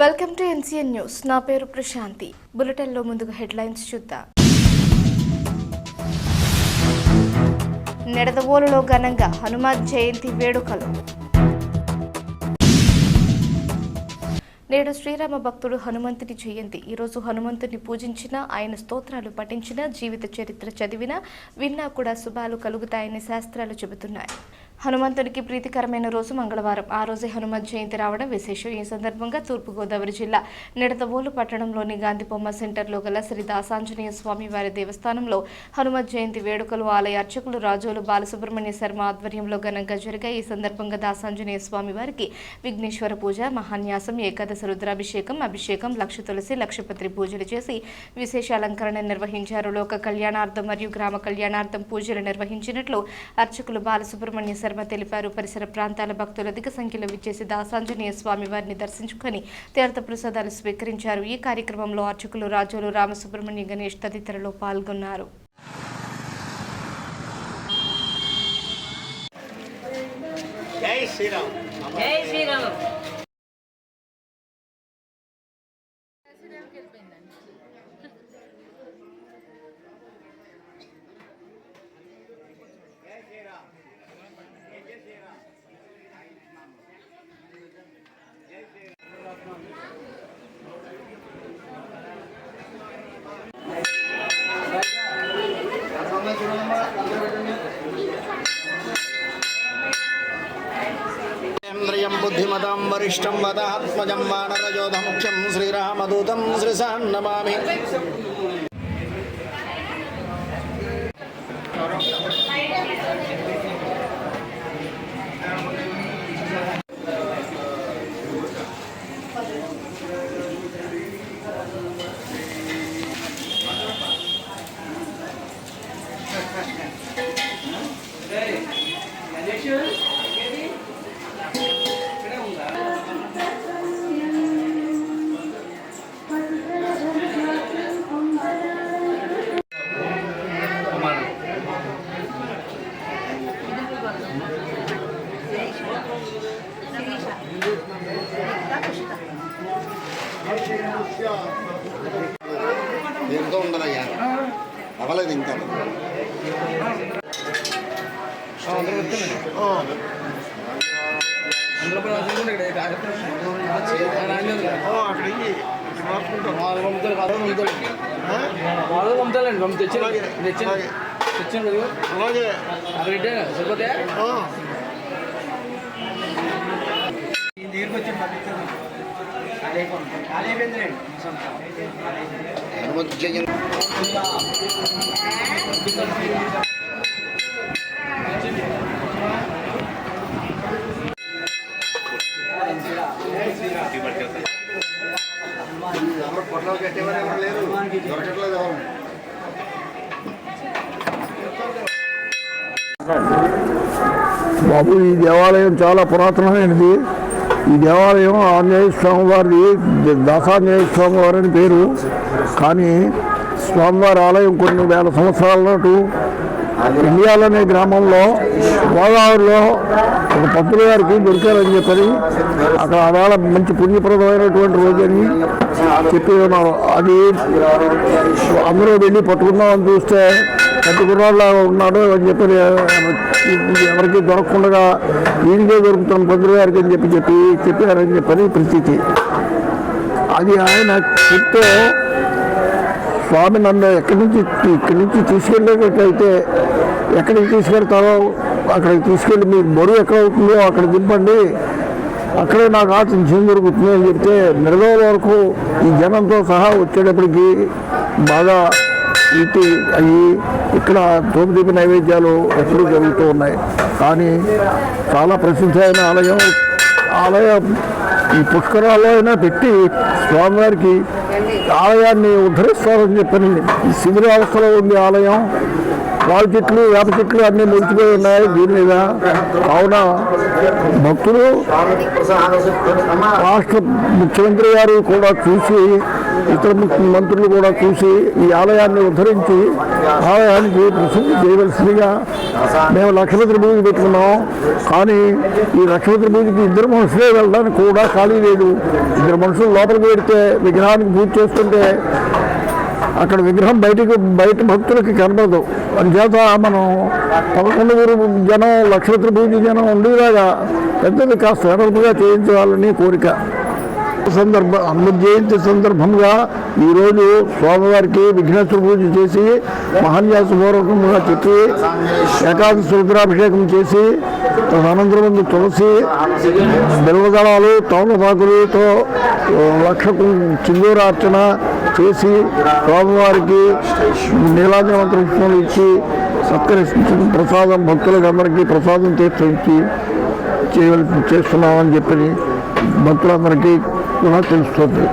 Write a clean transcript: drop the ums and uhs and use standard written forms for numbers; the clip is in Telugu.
Welcome to NCN news. నా పేరు ప్రశాంతి. బులెటిన్లో ముందుగా హెడ్లైన్స్ చూద్దాం. నిడదవోలులో ఘనంగా హనుమాన్ జయంతి వేడుకలు. నేడు శ్రీరామ భక్తుడు హనుమంతుని జయంతి. ఈరోజు హనుమంతుని పూజించిన, ఆయన స్తోత్రాలు పఠించిన, జీవిత చరిత్ర చదివినా విన్నా కూడా శుభాలు కలుగుతాయని శాస్త్రాలు చెబుతున్నాయి. హనుమంతునికి ప్రీతికరమైన రోజు మంగళవారం. ఆ రోజే హనుమత్ జయంతి రావడం విశేషం. ఈ సందర్భంగా తూర్పుగోదావరి జిల్లా నిడదవోలు పట్టణంలోని గాంధీబొమ్మ సెంటర్లో గల శ్రీ దాసాంజనేయ స్వామి వారి దేవస్థానంలో హనుమత్ జయంతి వేడుకలు ఆలయ అర్చకులు రాజోలు బాలసుబ్రహ్మణ్య శర్మ ఆధ్వర్యంలో ఘనంగా జరిగాయి. ఈ సందర్భంగా దాసాంజనేయ స్వామి వారికి విఘ్నేశ్వర పూజ, మహాన్యాసం, ఏకాదశ రుద్రాభిషేకం, అభిషేకం, లక్ష తులసి, లక్షపత్రి పూజలు చేసి విశేష అలంకరణ నిర్వహించారు. లోక కళ్యాణార్థం మరియు గ్రామ కళ్యాణార్థం పూజలు నిర్వహించినట్లు అర్చకులు బాలసుబ్రహ్మణ్య శర్మ తెలిపారు. పరిసర ప్రాంతాల భక్తులు అధిక సంఖ్యలో విచ్చేసి దాసాంజనేయ స్వామి వారిని దర్శించుకొని తీర్థ ప్రసాదాలు స్వీకరించారు. ఈ కార్యక్రమంలో అర్చకులు రాజోలు రామసుబ్రహ్మణ్య గణేష్ తదితరులు పాల్గొన్నారు. జై శ్రీరామ్. జై శ్రీరామ్. बुद्धिमतां वरिष्ठं वदात्मजं वानरयोधमुख्यं श्रीरामदूतं श्रीशां नमामि. దీంతో ఉండదయ్యా అవ్వలేదు ఇంకా. హనుమత్ జయంతి పొట్టలు కట్టేవారు ఎవరు లేరు, దొరకట్లేదు ఎవరు. బాబు, ఈ దేవాలయం చాలా పురాతనమైనది. ఈ దేవాలయం ఆంజనేయ స్వామి వారిది, దాసాంజనేయ స్వామి వారి అని పేరు. కానీ స్వామివారి ఆలయం కొన్ని వేల సంవత్సరాల నాటు ఇండియాలోనే గ్రామంలో గోదావరిలో ఒక పంతులు గారికి దొరికారని చెప్పని అక్కడ ఆవేళ మంచి పుణ్యప్రదమైనటువంటి రోజని చెప్పి ఉన్నారు. అది అందరూ వెళ్ళి పట్టుకుందామని చూస్తే పట్టుకున్నలాగా ఉన్నాడు అని చెప్పి ఎవరికి దొరకకుండా ఈయనకే దొరుకుతున్న పంతులు గారికి అని చెప్పారని చెప్పని ప్రతీతి. అది ఆయన చెప్తే స్వామి నన్ను ఇక్కడి నుంచి తీసుకెళ్ళేటట్లయితే ఎక్కడికి తీసుకెళ్తారో అక్కడికి తీసుకెళ్ళి మీకు బరువు ఎక్కడ అవుతుందో అక్కడ దింపండి, అక్కడే నాకు ఆతిథ్యం దొరుకుతుంది అని చెప్తే నిడదవోలు వరకు ఈ జనంతో సహా వచ్చేటప్పటికి బాగా ఇంటి అయ్యి ఇక్కడ తోపుదీపి నైవేద్యాలు ఎప్పుడూ జరుగుతూ ఉన్నాయి. కానీ చాలా ప్రసిద్ధి అయిన ఆలయం ఈ పుష్కరాల్లో అయినా పెట్టి స్వామివారికి ఆలయాన్ని ఉద్ధరిస్తారని చెప్పని శిథిలావస్థలో ఉంది ఆలయం. రావి చెట్లు వేప చెట్లు అన్నీ ముడిచిపోయి ఉన్నాయి దీని మీద. కావున భక్తులు రాష్ట్ర ముఖ్యమంత్రి గారు కూడా చూసి, ఇతర మంత్రులు కూడా చూసి ఈ ఆలయాన్ని ఉద్ధరించి ఆలయానికి ప్రసిద్ధి చేయవలసిందిగా మేము లక్షపతి పూజ పెట్టుకున్నాం. కానీ ఈ లక్షపతి పూజకి ఇద్దరు మనుషులే వెళ్ళడానికి కూడా ఖాళీ లేదు. ఇద్దరు మనుషులు లోపలికి పెడితే విగ్రహానికి పూజ చేస్తుంటే అక్కడ విగ్రహం బయట భక్తులకి కనబడదు. అందుచేత మనం 11 జనం లక్షపతి పూజ జనం ఉండేలాగా పెద్దది కాస్త వెడల్పుగా చేయించాలని కోరిక. హనుమత్ జయంతి సందర్భంగా ఈరోజు స్వామివారికి విఘ్నేశ్వర పూజ చేసి మహాన్యాసపూర్వకంగా చెప్పి ఏకాదశి రుద్రాభిషేకం చేసి తదనంతరం తులసి బిల్వదళాలు తమలపాకులతో లక్షకు చిందూరార్చన చేసి స్వామివారికి నీలాంజనవంతర పుష్పాలు ఇచ్చి సత్కరించి ప్రసాదం భక్తులకు అందరికీ ప్రసాదం తీర్చి చేస్తున్నామని చెప్పి భక్తులందరికీ కూడా తెలుస్తుంది.